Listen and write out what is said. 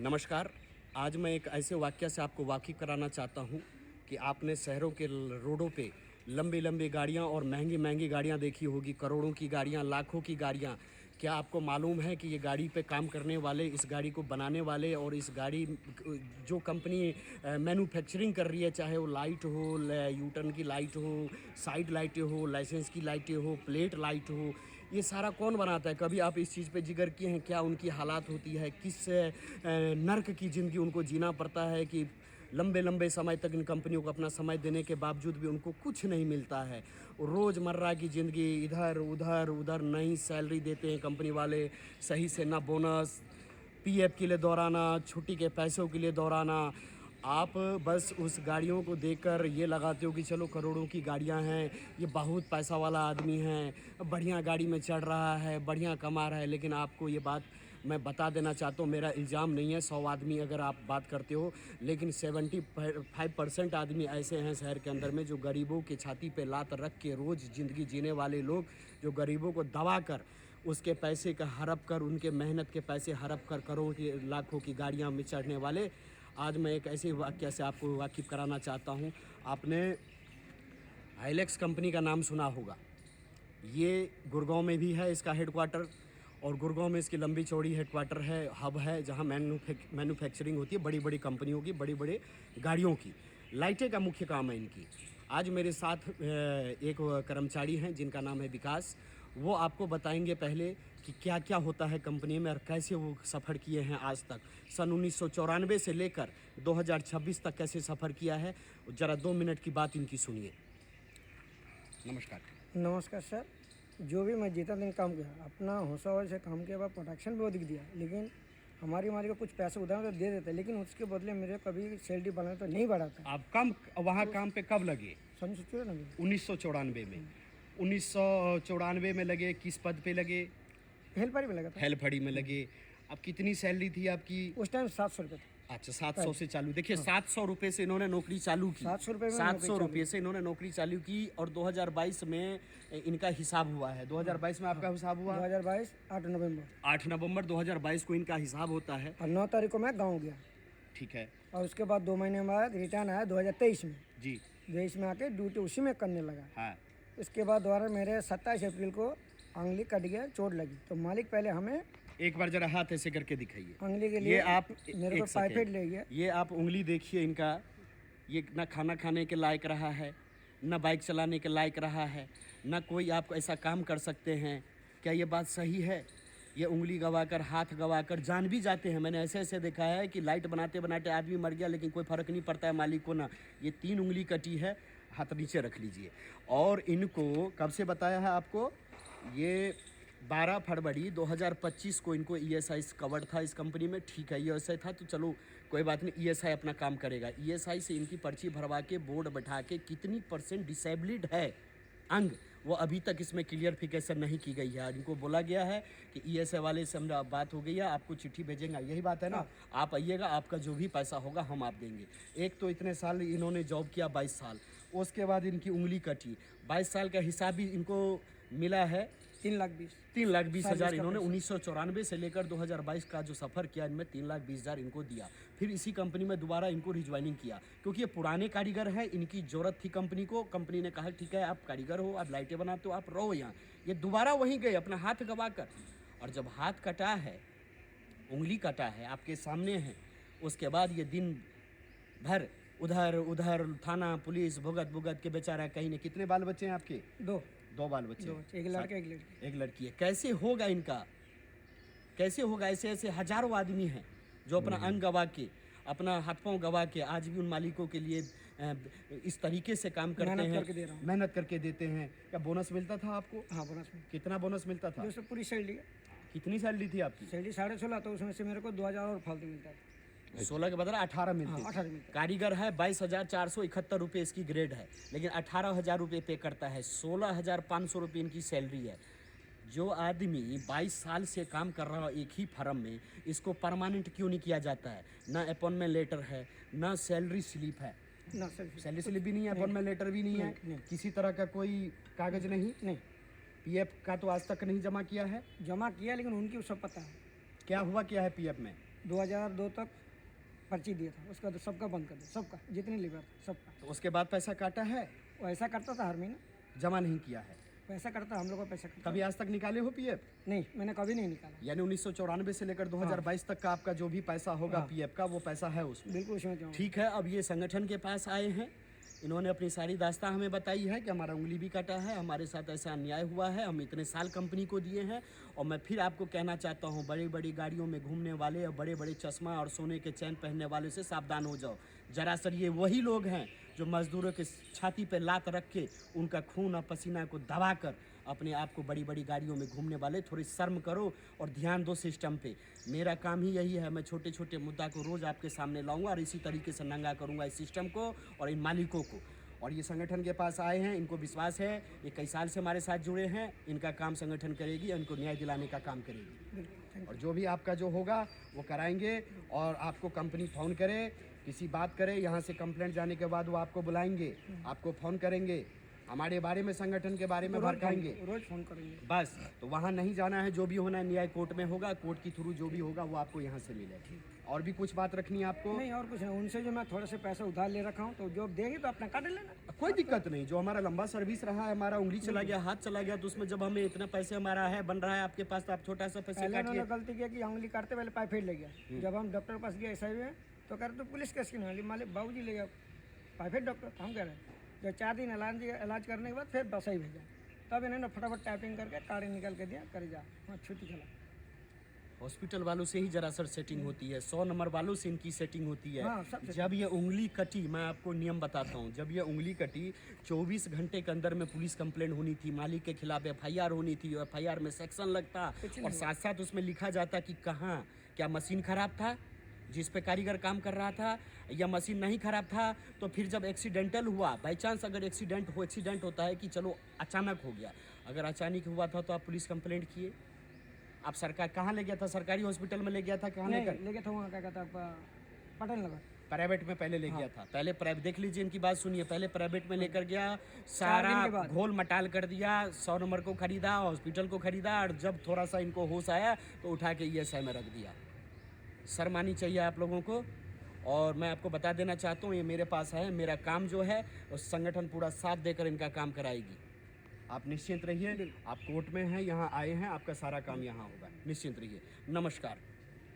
नमस्कार। आज मैं एक ऐसे वाक़या से आपको वाकिफ़ कराना चाहता हूँ कि आपने शहरों के रोडों पे लंबी-लंबी गाड़ियाँ और महंगी-महंगी गाड़ियाँ देखी होगी, करोड़ों की गाड़ियाँ, लाखों की गाड़ियाँ। क्या आपको मालूम है कि ये गाड़ी पे काम करने वाले, इस गाड़ी को बनाने वाले और इस गाड़ी जो कंपनी मैन्युफैक्चरिंग कर रही है, चाहे वो लाइट हो, यू टर्न की लाइट हो, साइड लाइटें हो, लाइसेंस की लाइटें हो, प्लेट लाइट हो, ये सारा कौन बनाता है? कभी आप इस चीज़ पे जिक्र किए हैं? क्या उनकी हालात होती है? किस नर्क की ज़िंदगी उनको जीना पड़ता है कि लंबे-लंबे समय तक इन कंपनियों को अपना समय देने के बावजूद भी उनको कुछ नहीं मिलता है। रोज़मर्रा की ज़िंदगी इधर-उधर, उधर नई सैलरी देते हैं कंपनी वाले, सही से ना बोनस, पीएफ के लिए दौड़ाना, छुट्टी के पैसों के लिए दौड़ाना। आप बस उस गाड़ियों को देखकर ये लगाते हो कि चलो करोड़ों की गाड़ियाँ हैं, ये बहुत पैसा वाला आदमी है, बढ़िया गाड़ी में चढ़ रहा है, बढ़िया कमा रहा है। लेकिन आपको ये बात मैं बता देना चाहता हूँ, मेरा इल्ज़ाम नहीं है, 100 आदमी अगर आप बात करते हो, लेकिन 75% आदमी ऐसे हैं शहर के अंदर में जो गरीबों की छाती पे लात रख के रोज़ ज़िंदगी जीने वाले लोग, जो गरीबों को दबा कर उसके पैसे का हड़प कर, उनके मेहनत के पैसे हड़प कर करोड़ों की लाखों की गाड़ियाँ में चढ़ने वाले। आज मैं एक ऐसे वाक़या से आपको वाकिफ़ कराना चाहता हूँ। आपने हाइलेक्स कंपनी का नाम सुना होगा। ये गुड़गाँव में भी है इसका हेडक्वार्टर, और गुड़गाँव में इसकी लंबी चौड़ी हेडक्वार्टर है, हब है, जहाँ मैन्युफैक्चरिंग होती है बड़ी-बड़ी कंपनियों की, बड़ी-बड़ी गाड़ियों की। लाइटें का मुख्य काम है इनकी। आज मेरे साथ एक कर्मचारी हैं जिनका नाम है विकास। वो आपको बताएँगे पहले कि क्या-क्या होता है कंपनी में और कैसे वो सफ़र किए हैं आज तक। सन 1994 से लेकर 2026 तक कैसे सफ़र किया है। ज़रा 2 मिनट की बात इनकी सुनिए। नमस्कार। नमस्कार सर। जो भी मैं जितना दिन काम किया अपना हौसला से काम किया, बाद प्रोडक्शन भी अधिक दिया, लेकिन हमारी मालिक को कुछ पैसे उधार तो दे देते, लेकिन उसके बदले मेरे कभी सैलरी बढ़ाना तो नहीं बढ़ाता। आप कम वहाँ काम पे कब लगे? सन 1994 1994 में। 1994 में लगे, किस पद पे लगे? हेल्पर भी लगा था। हेल्पड़ी में लगे। अब कितनी सैलरी थी आपकी? उस टाइम 700 रुपये था। अच्छा, 700 से चालू। देखिए 700 रुपये से इन्होंने नौकरी चालू की। 700 रुपये में 700 रुपये से इन्होंने नौकरी चालू की और 2022 में इनका हिसाब हुआ है। 2022 में आपका हिसाब हुआ? 2022 8 नवंबर 8 नवंबर 2022 को इनका हिसाब होता है। और 9 तारीख को मैं गाँव गया। ठीक है और उसके बाद 2 महीने बाद रिटर्न आया 2023 में। जी। 23 में आके ड्यूटी उसी में करने लगा। हाँ। उसके बाद दोबारा मेरे 27 अप्रैल को उंगली कट गया, चोट लगी, तो मालिक पहले हमें एक बार जरा हाथ ऐसे करके दिखाइए। उंगली के लिए ये आप मेरे को एक पाइपेट सेकेंड। ले गया। ये आप उंगली देखिए इनका, ये ना खाना खाने के लायक रहा है, ना बाइक चलाने के लायक रहा है, ना कोई आप ऐसा काम कर सकते हैं। क्या ये बात सही है? ये उंगली गवाकर, हाथ गवाकर जान भी जाते हैं। मैंने ऐसे देखा है कि लाइट बनाते बनाते आदमी मर गया, लेकिन कोई फ़र्क नहीं पड़ता है मालिक को ना। ये 3 उंगली कटी है, हाथ नीचे रख लीजिए। और इनको कब से बताया है आपको? ये 12 फरवरी 2025 को इनको ईएसआई कवर्ड था इस कंपनी में। ठीक है, ईएसआई था तो चलो कोई बात नहीं, ईएसआई अपना काम करेगा। ईएसआई से इनकी पर्ची भरवा के बोर्ड बैठा के कितनी % डिसेबल्ड है अंग, वो अभी तक इसमें क्लियरिफिकेशन नहीं की गई है। इनको बोला गया है कि ईएसआई वाले से हमरा बात हो गई है, आपको चिट्ठी भेजेंगे, यही बात है ना। आप आइएगा, आपका जो भी पैसा होगा हम आप देंगे। एक तो इतने साल इन्होंने जॉब किया, 22 साल, उसके बाद इनकी उंगली कटी। 22 साल का हिसाब भी इनको मिला है 3,20,000 इन्होंने 1994 से लेकर 2022 का जो सफ़र किया, इनमें 3,20,000 इनको दिया। फिर इसी कंपनी में दोबारा इनको रिज्वाइनिंग किया, क्योंकि ये पुराने कारीगर हैं, इनकी ज़रूरत थी कंपनी को। कंपनी ने कहा ठीक है आप कारीगर हो, आप लाइटें बनाते हो, आप रहो यहाँ। ये दोबारा वहीं गए अपना हाथ गवा कर। और जब हाथ कटा है, उंगली कटा है, आपके सामने है, उसके बाद ये दिन भर उधर थाना पुलिस भुगत के बेचारा कहीं ने। कितने बाल बच्चे हैं आपके? 2 बाल बच्चे, एक लड़का एक लड़की। एक लड़की है। कैसे होगा इनका? कैसे होगा? ऐसे हजारों आदमी हैं जो अपना अंग गवा के, अपना हाथ पांव गवा के आज भी उन मालिकों के लिए इस तरीके से काम करते हैं, मेहनत करके देते हैं। क्या बोनस मिलता था आपको? हाँ, बोनस में। कितना बोनस मिलता था? जो सब पूरी सैलरी। कितनी सैलरी थी आपकी? सैलरी 16.5, तो उसमें से मेरे को 2,000 और फालतू मिलता था। 16 के बदला 18 मिलते। 18 मिलता। कारीगर है, 22,471 रुपये इसकी ग्रेड है, लेकिन 18,000 रुपये पे करता है। 16,500 रुपये इनकी सैलरी है। जो आदमी 22 साल से काम कर रहा है एक ही फर्म में, इसको परमानेंट क्यों नहीं किया जाता है? ना अपॉइंटमेंट लेटर है, ना सैलरी स्लिप है। ना सैलरी स्लिप भी नहीं है, अपॉइंटमेंट लेटर भी नहीं है, किसी तरह का कोई कागज नहीं। पीएफ का तो आज तक नहीं जमा किया है? जमा किया, लेकिन उनकी सब पता है क्या हुआ क्या है पीएफ में। 2002 तक पर्ची दिया था, उसका तो सबका बंद कर दिया, सबका जितनी लेबर था सबका। तो उसके बाद पैसा काटा है, वो ऐसा करता था हर महीने, जमा नहीं किया है, पैसा करता, हम लोग का पैसा करता। कभी आज तक निकाले हो पीएफ? नहीं, मैंने कभी नहीं निकाला। यानी 1994 से लेकर 2022 तक का आपका जो भी पैसा होगा पीएफ का, वो पैसा है उसमें? बिल्कुल उसमें क्यों? ठीक है, अब ये संगठन के पास आए हैं, इन्होंने अपनी सारी दास्तां हमें बताई है कि हमारा उंगली भी कटा है, हमारे साथ ऐसा अन्याय हुआ है, हम इतने साल कंपनी को दिए हैं। और मैं फिर आपको कहना चाहता हूँ, बड़ी बड़ी गाड़ियों में घूमने वाले और बड़े बड़े चश्मा और सोने के चैन पहनने वाले से सावधान हो जाओ। दरअसल ये वही लोग हैं जो मजदूरों के छाती पे लात रख के उनका खून और पसीना को दबा कर अपने आप को बड़ी बड़ी गाड़ियों में घूमने वाले। थोड़ी शर्म करो और ध्यान दो सिस्टम पे। मेरा काम ही यही है, मैं छोटे छोटे मुद्दा को रोज़ आपके सामने लाऊंगा और इसी तरीके से नंगा करूंगा इस सिस्टम को और इन मालिकों को। और ये संगठन के पास आए हैं, इनको विश्वास है, ये कई साल से हमारे साथ जुड़े हैं, इनका काम संगठन करेगी, इनको न्याय दिलाने का काम करेगी। और जो भी आपका जो होगा वो कराएंगे। और आपको कंपनी फ़ोन करे, किसी बात करे, यहाँ से कंप्लेंट जाने के बाद वो आपको बुलाएंगे, आपको फ़ोन करेंगे, हमारे बारे में, संगठन के बारे में भड़काएंगे, रोज फोन करेंगे बस। तो वहाँ नहीं जाना है, जो भी होना है न्याय कोर्ट में होगा, कोर्ट के थ्रू जो भी होगा वो आपको यहाँ से मिलेगा। और भी कुछ बात रखनी है आपको? नहीं, और कुछ नहीं। उनसे जो मैं थोड़े से पैसे उधार ले रखा हूँ, तो जो देगी तो अपना काट लेना, कोई दिक्कत नहीं। जो हमारा लंबा सर्विस रहा है, हमारा उंगली चला गया, हाथ चला गया, तो उसमें जब हमें इतना पैसे हमारा है बन रहा है आपके पास, तो आप छोटा सा पैसे पहले काटिए। उन्होंने गलती किया कि उंगली काटते पहले पाइफेट ले गया। जब हम डॉक्टर के पास गए ऐसा ही तो कह रहे तो पुलिस केस क्यों नहीं, मालिक बाबूजी ले गया पाइफेट डॉक्टर। हम कह रहे हैं जब 4 दिन इलाज करने के बाद फिर बसा ही भेजा, तब इन्होंने फटाफट टाइपिंग करके कार्ड निकल के दिया, कर जा हाँ छुट्टी चला। हॉस्पिटल वालों से ही जरा सर सेटिंग होती है, 100 नंबर वालों से इनकी सेटिंग होती है। हाँ, सब जब ये उंगली कटी, मैं आपको नियम बताता हूँ, जब ये उंगली कटी 24 घंटे के अंदर में पुलिस कंप्लेंट होनी थी, मालिक के खिलाफ एफआईआर होनी थी, एफआईआर में सेक्शन लगता और साथ साथ उसमें लिखा जाता कि कहाँ क्या मशीन खराब था जिस पे कारीगर काम कर रहा था, या मशीन नहीं खराब था। तो फिर जब एक्सीडेंटल हुआ, बाई चांस अगर एक्सीडेंट होता है कि चलो अचानक हो गया, अगर अचानक हुआ था तो आप पुलिस कंप्लेंट किए। आप सरकार कहाँ ले गया था? सरकारी हॉस्पिटल में ले गया था? कहाँ ले गया था? वहाँ क्या कहता पटेल नगर प्राइवेट में पहले ले गया था। पहले प्राइवेट, देख लीजिए इनकी बात सुनिए, पहले प्राइवेट में लेकर गया, सारा घोल मटाल कर दिया, 100 नंबर को खरीदा, हॉस्पिटल को खरीदा, और जब थोड़ा सा इनको होश आया तो उठा के ईएसआई में रख दिया। शर्म आनी चाहिए आप लोगों को। और मैं आपको बता देना चाहता हूँ, ये मेरे पास है, मेरा काम जो है उस संगठन पूरा साथ देकर इनका काम कराएगी। आप निश्चिंत रहिए, आप कोर्ट में हैं, यहाँ आए हैं, आपका सारा काम यहाँ होगा, निश्चिंत रहिए। नमस्कार।